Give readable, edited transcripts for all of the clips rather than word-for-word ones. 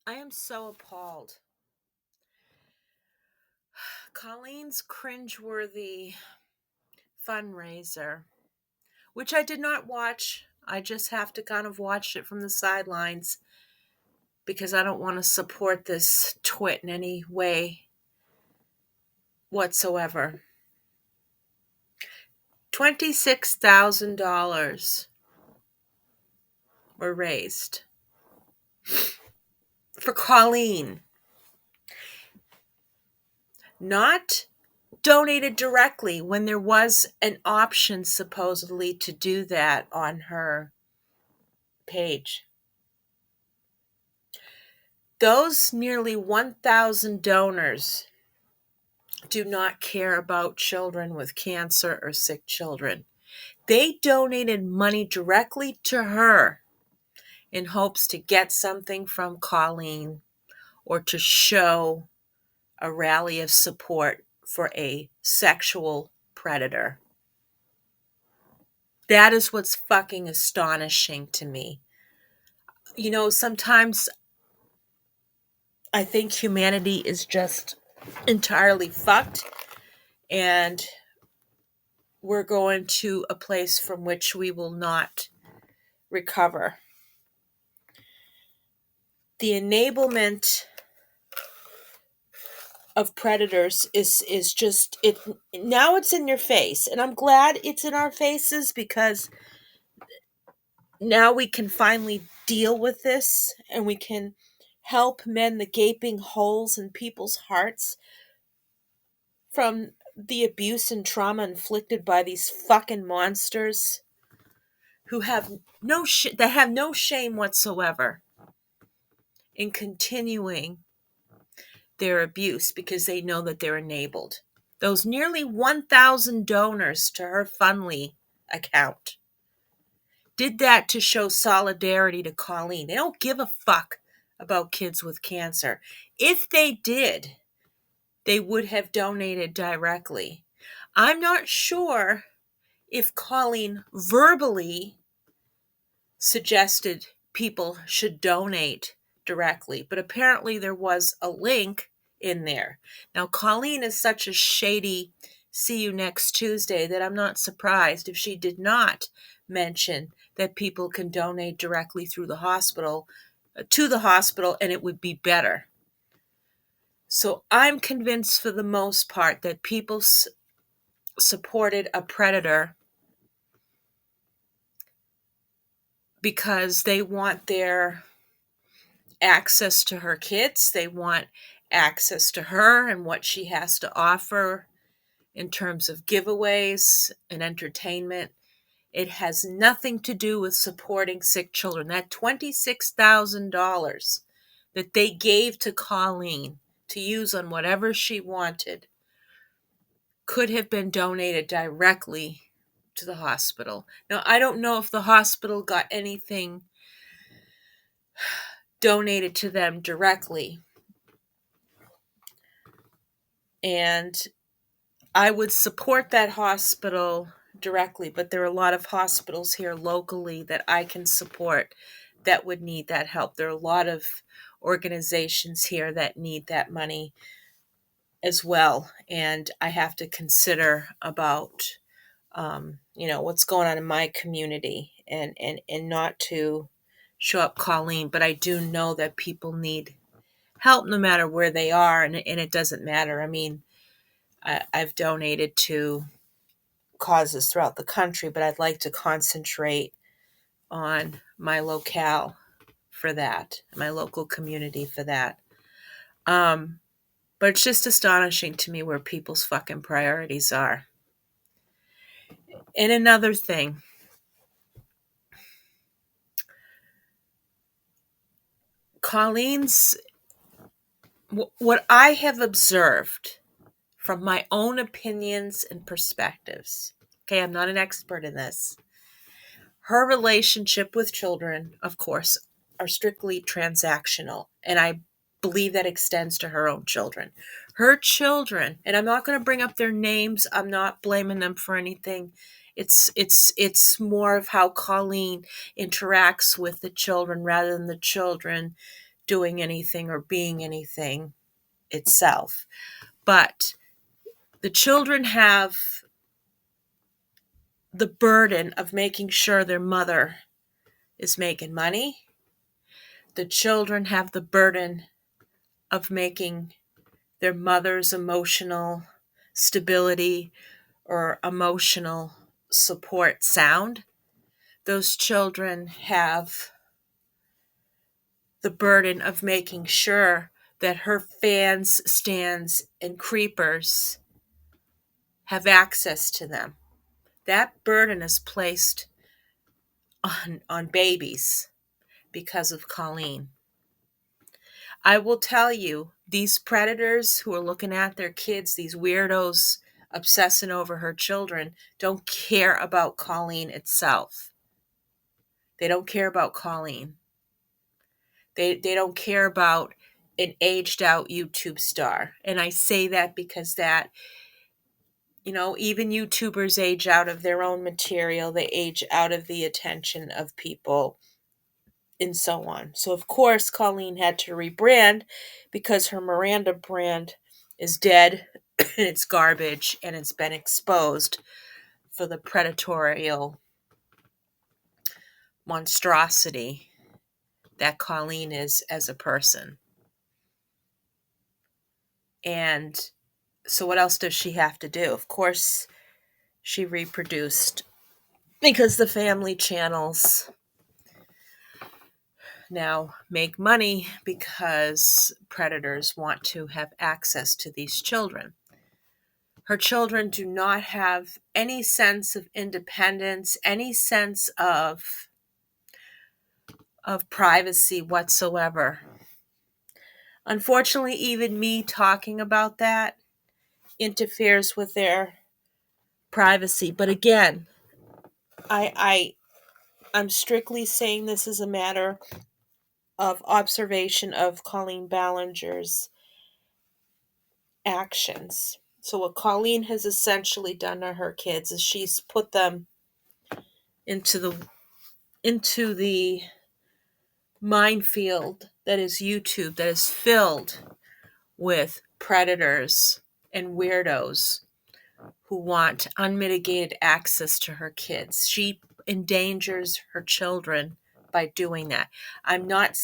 I am so appalled. Colleen's cringeworthy fundraiser, which I did not watch. I just have to kind of watch it from the sidelines because I don't want to support this twit in any way whatsoever. $26,000 were raised for Colleen. Not donated directly when there was an option supposedly to do that on her page. Those nearly 1,000 donors do not care about children with cancer or sick children. They donated money directly to her in hopes to get something from Colleen or to show a rally of support for a sexual predator. That is what's fucking astonishing to me. You know, sometimes I think humanity is just entirely fucked, and we're going to a place from which we will not recover. The enablement of predators is just it. Now it's in your face, and I'm glad it's in our faces because now we can finally deal with this and we can help mend the gaping holes in people's hearts from the abuse and trauma inflicted by these fucking monsters who have that have no shame whatsoever in continuing their abuse because they know that they're enabled. Those nearly 1,000 donors to her Fundly account did that to show solidarity to Colleen. They don't give a fuck about kids with cancer. If they did, they would have donated directly. I'm not sure if Colleen verbally suggested people should donate directly, but apparently there was a link in there. Now, Colleen is such a shady see you next Tuesday that I'm not surprised if she did not mention that people can donate directly through the hospital to the hospital and it would be better. So I'm convinced for the most part that people supported a predator because they want their access to her kids. They want access to her and what she has to offer in terms of giveaways and entertainment. It has nothing to do with supporting sick children. That $26,000 that they gave to Colleen to use on whatever she wanted could have been donated directly to the hospital. Now, I don't know if the hospital got anything donated to them directly. And I would support that hospital directly, but there are a lot of hospitals here locally that I can support that would need that help. There are a lot of organizations here that need that money as well. And I have to consider about, what's going on in my community and not to show up Colleen, but I do know that people need help no matter where they are. And it doesn't matter. I mean, I've donated to causes throughout the country, but I'd like to concentrate on my locale for that, my local community for that. But it's just astonishing to me where people's fucking priorities are. And another thing, Colleen's, what I have observed from my own opinions and perspectives, okay, I'm not an expert in this. Her relationship with children, of course, are strictly transactional, and I believe that extends to her own children. Her children, and I'm not going to bring up their names. I'm not blaming them for anything. It's more of how Colleen interacts with the children rather than the children doing anything or being anything itself. But the children have the burden of making sure their mother is making money. The children have the burden of making their mother's emotional stability or emotional support sound. Those children have the burden of making sure that her fans, stands, and creepers have access to them. That burden is placed on babies because of Colleen. I will tell you, these predators who are looking at their kids, these weirdos obsessing over her children, don't care about Colleen itself. They don't care about Colleen. They don't care about an aged out YouTube star. And I say that because that, even YouTubers age out of their own material. They age out of the attention of people and so on. So of course Colleen had to rebrand because her Miranda brand is dead and it's garbage and it's been exposed for the predatorial monstrosity that Colleen is as a person. And so what else does she have to do? Of course she reproduced because the family channels now make money because predators want to have access to these children. Her children do not have any sense of independence, any sense of privacy whatsoever. Unfortunately, even me talking about that interferes with their privacy. But again, I'm strictly saying this is a matter of observation of Colleen Ballinger's actions. So what Colleen has essentially done to her kids is she's put them into the minefield that is YouTube, that is filled with predators and weirdos who want unmitigated access to her kids. She endangers her children by doing that. I'm not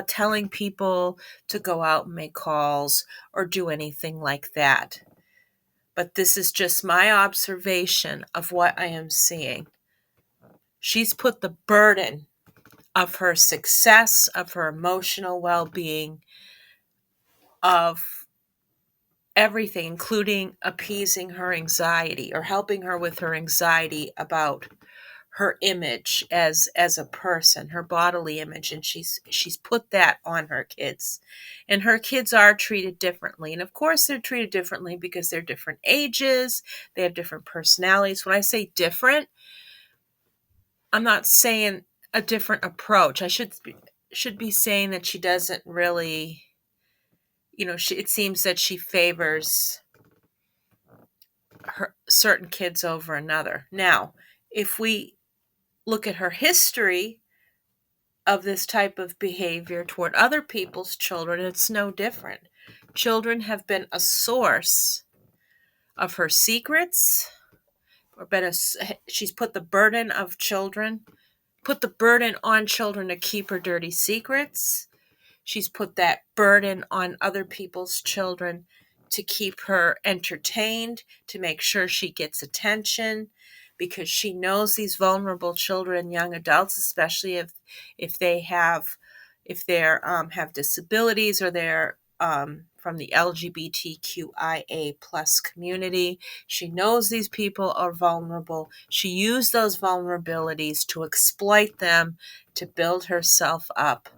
telling people to go out and make calls or do anything like that. But this is just my observation of what I am seeing. She's put the burden of her success, of her emotional well-being, of everything, including appeasing her anxiety or helping her with her anxiety about her image as a person, her bodily image, and she's put that on her kids. And her kids are treated differently. And of course they're treated differently because they're different ages, they have different personalities. When I say different, I'm not saying a different approach. I should be saying that she doesn't really, it seems that she favors her certain kids over another. Now, if we look at her history of this type of behavior toward other people's children, it's no different. Children have been a source of her secrets, or she's put the burden on children to keep her dirty secrets. She's put that burden on other people's children to keep her entertained, to make sure she gets attention, because she knows these vulnerable children and young adults, especially if they have disabilities or they're from the LGBTQIA plus community. She knows these people are vulnerable. She used those vulnerabilities to exploit them, to build herself up,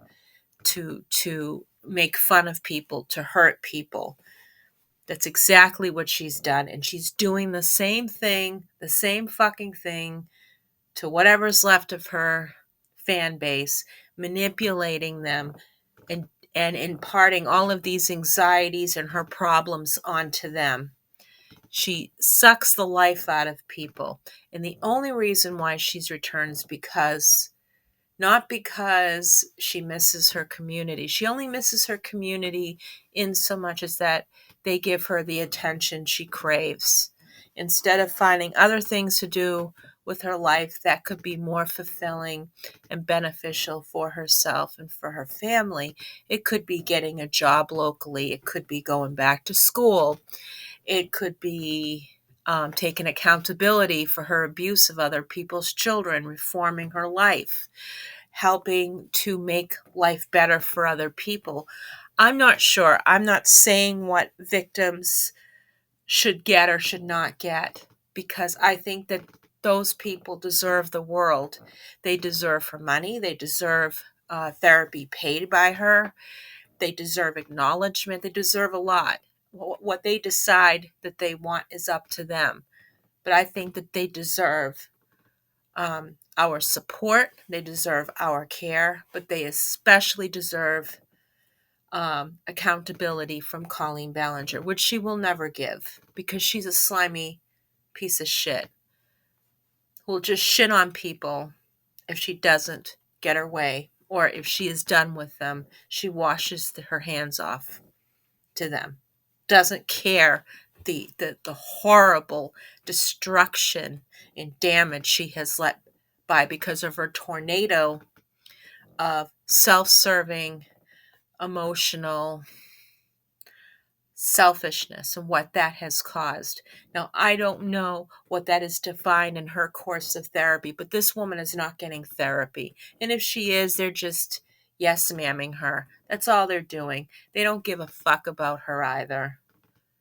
to make fun of people, to hurt people. That's exactly what she's done. And she's doing the same thing, the same fucking thing to whatever's left of her fan base, manipulating them and imparting all of these anxieties and her problems onto them. She sucks the life out of people. And the only reason why she's returned is because not because she misses her community. She only misses her community in so much as that they give her the attention she craves. Instead of finding other things to do with her life that could be more fulfilling and beneficial for herself and for her family, it could be getting a job locally, it could be going back to school, it could be taking accountability for her abuse of other people's children, reforming her life, helping to make life better for other people. I'm not sure. I'm not saying what victims should get or should not get, because I think that those people deserve the world. They deserve her money. They deserve therapy paid by her. They deserve acknowledgement. They deserve a lot. What they decide that they want is up to them. But I think that they deserve our support. They deserve our care, but they especially deserve accountability from Colleen Ballinger, which she will never give because she's a slimy piece of shit who will just shit on people if she doesn't get her way, or if she is done with them, she washes her hands off to them. Doesn't care the horrible destruction and damage she has let by because of her tornado of self-serving, emotional selfishness and what that has caused. Now, I don't know what that is defined in her course of therapy, but this woman is not getting therapy. And if she is, they're just yes mamming her. That's all they're doing. They don't give a fuck about her either.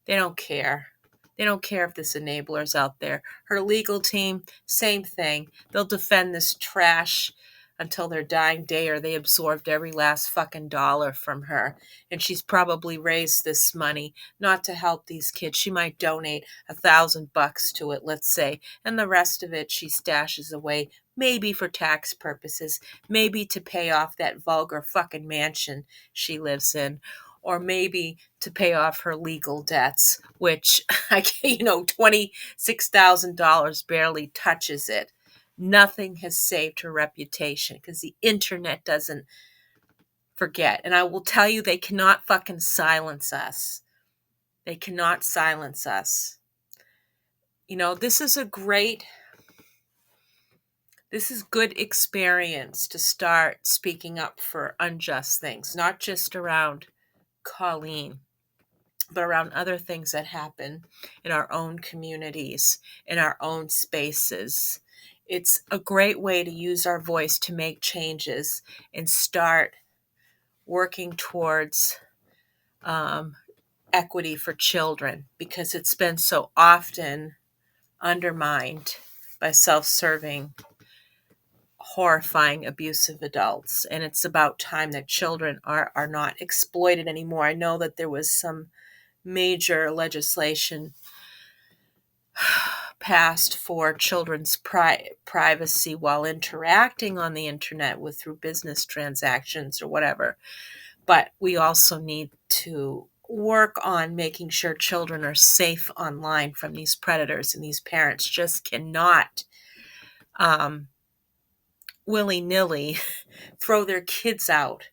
They don't care. They don't care if this enabler's out there. Her legal team, same thing. They'll defend this trash until their dying day, or they absorbed every last fucking dollar from her. And she's probably raised this money not to help these kids. She might donate $1,000 to it, let's say, and the rest of it she stashes away, maybe for tax purposes, maybe to pay off that vulgar fucking mansion she lives in, or maybe to pay off her legal debts, which $26,000 barely touches it. Nothing has saved her reputation because the internet doesn't forget. And I will tell you, they cannot fucking silence us. They cannot silence us. This is good experience to start speaking up for unjust things, not just around Colleen, but around other things that happen in our own communities, in our own spaces. It's a great way to use our voice to make changes and start working towards equity for children, because it's been so often undermined by self-serving, horrifying, abusive adults. And it's about time that children are not exploited anymore. I know that there was some major legislation passed for children's privacy while interacting on the internet through business transactions or whatever. But we also need to work on making sure children are safe online from these predators, and these parents just cannot willy-nilly throw their kids out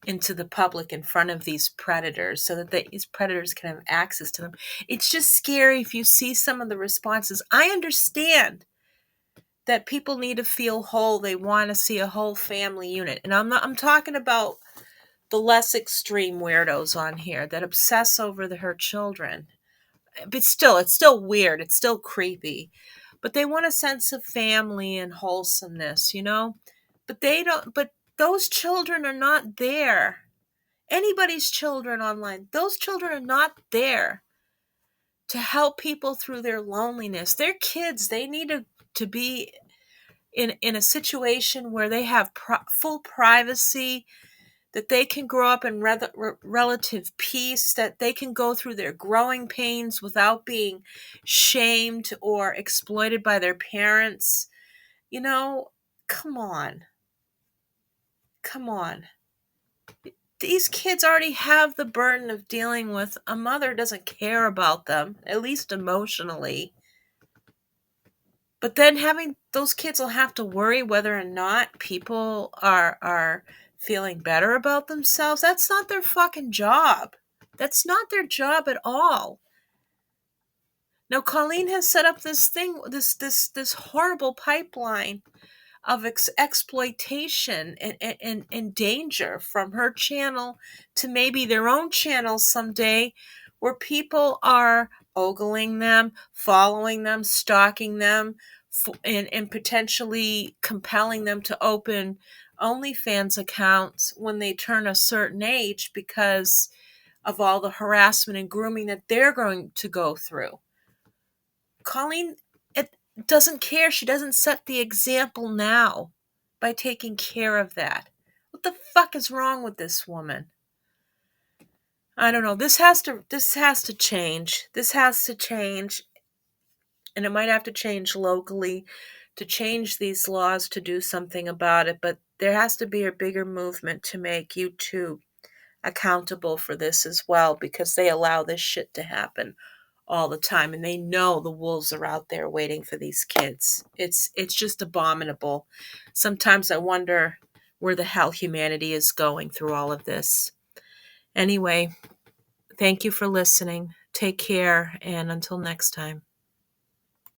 into the public in front of these predators so that these predators can have access to them. It's just scary if you see some of the responses. I understand that people need to feel whole. They want to see a whole family unit. And I'm talking about the less extreme weirdos on here that obsess over her children. But still, it's still weird. It's still creepy. But they want a sense of family and wholesomeness, But they don't, but those children are not there. Anybody's children online, those children are not there to help people through their loneliness. They're kids. They need to be in a situation where they have full privacy, that they can grow up in relative peace, that they can go through their growing pains without being shamed or exploited by their parents. Come on. Come on. These kids already have the burden of dealing with a mother doesn't care about them, at least emotionally. But then having those kids will have to worry whether or not people are feeling better about themselves. That's not their fucking job. That's not their job at all. Now Colleen has set up this thing, this horrible pipeline of exploitation and danger from her channel to maybe their own channel someday, where people are ogling them, following them, stalking them, and potentially compelling them to open OnlyFans accounts when they turn a certain age because of all the harassment and grooming that they're going to go through. Colleen, it doesn't care. She doesn't set the example now by taking care of that. What the fuck is wrong with this woman? I don't know. This has to change. This has to change. And it might have to change locally to change these laws to do something about it, but there has to be a bigger movement to make YouTube accountable for this as well, because they allow this shit to happen all the time, and they know the wolves are out there waiting for these kids. It's just abominable. Sometimes I wonder where the hell humanity is going through all of this. Anyway, thank you for listening. Take care, and until next time.